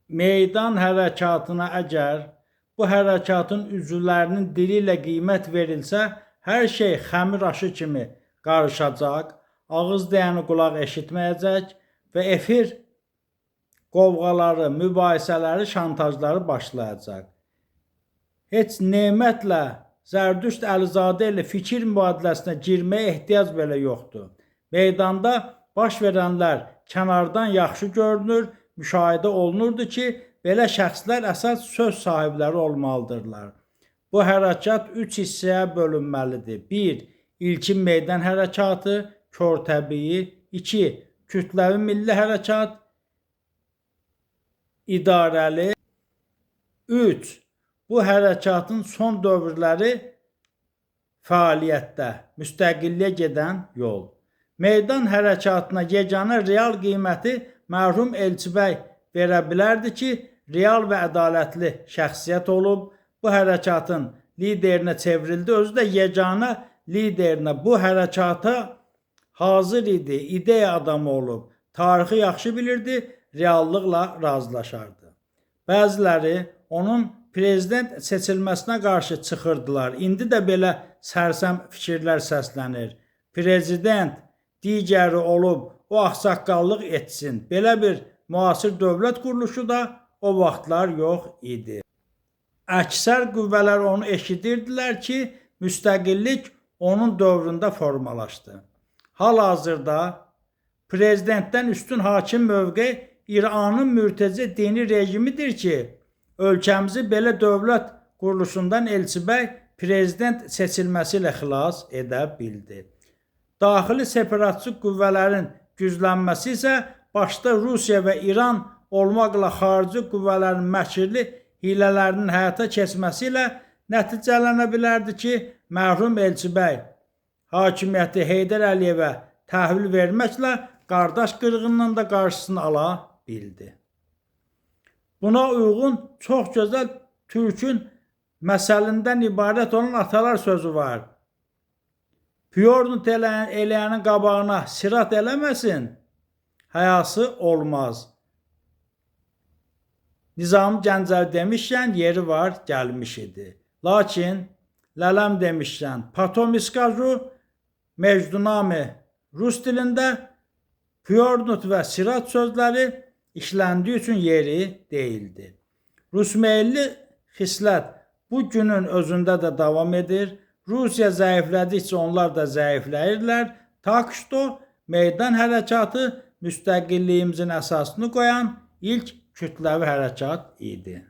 meydan hərəkatına əgər bu hərəkatın üzvlərinin dili ilə qiymət verilsə, hər şey xəmir aşı kimi qarışacaq, ağız deyəni qulaq eşitməyəcək və efir qovğaları, mübahisələri, şantajları başlayacaq. Heç Nemətlə Zərdüşt Əlizadə ilə fikir mübadiləsinə girməyə ehtiyac belə yoxdur. Meydanda baş verənlər kənardan yaxşı görünür, müşahidə olunurdu ki, belə şəxslər əsas söz sahibləri olmalıdırlar. Bu hərəkat 3 hissəyə bölünməlidir. 1. İlkin meydan hərəkatı, kör təbii. 2. Kütləvi milli hərəkat, idarəli. 3. Bu hərəkatın son dövrləri fəaliyyətdə, müstəqilliyə gedən yol. Meydan hərəkatına yeganə real qiyməti mərhum Elçibəy verə bilərdi ki, real və ədalətli şəxsiyyət olub, bu hərəkatın liderinə çevrildi, özü də yeganə liderinə bu hərəkata hazır idi, ideya adamı olub, tarixi yaxşı bilirdi, reallıqla razılaşardı. Bəziləri onun prezident seçilməsinə qarşı çıxırdılar. İndi də belə sərsəm fikirlər səslənir. Prezident digəri olub, o ağsaqqallıq etsin. Belə bir müasir dövlət quruluşu da o vaxtlar yox idi. Əksər qüvvələr onu eşidirdilər ki, müstəqillik onun dövründə formalaşdı. Hal-hazırda prezidentdən üstün hakim mövqe İranın mürtəci dini rejimidir ki, ölkəmizi belə dövlət quruluşundan Elçibəy prezident seçilməsi ilə xilas edə bildi. Daxili separatçı qüvvələrin güclənməsi isə başda Rusiya və İran olmaqla xarici qüvvələrin məkirli hilələrinin həyata keçməsi ilə nəticələnə bilərdi ki, mərhum Elçibəy hakimiyyəti Heydər Əliyevə təhvil verməklə qardaş qırğınının da qarşısını ala bildi. Buna uyğun çox gözəl türkün məsəlindən ibarət olan atalar sözü var. Pyordnut eləyənin qabağına sirat eləməsin, həyası olmaz. Nizam Gəncəvi demişkən yeri var, gəlmiş idi. Lakin lələm demişkən Patomiskaju Mecdunami Rus dilində Pyordnut və sirat sözləri işləndiyi üçün yeri deyildi. Rusmeyilli xislət bu günün özündə də davam edir. Rusiya zəiflədikcə onlar da zəifləyirlər. Tak ki, meydan hərəkatı müstəqilliyimizin əsasını qoyan ilk kütləvi hərəkat idi.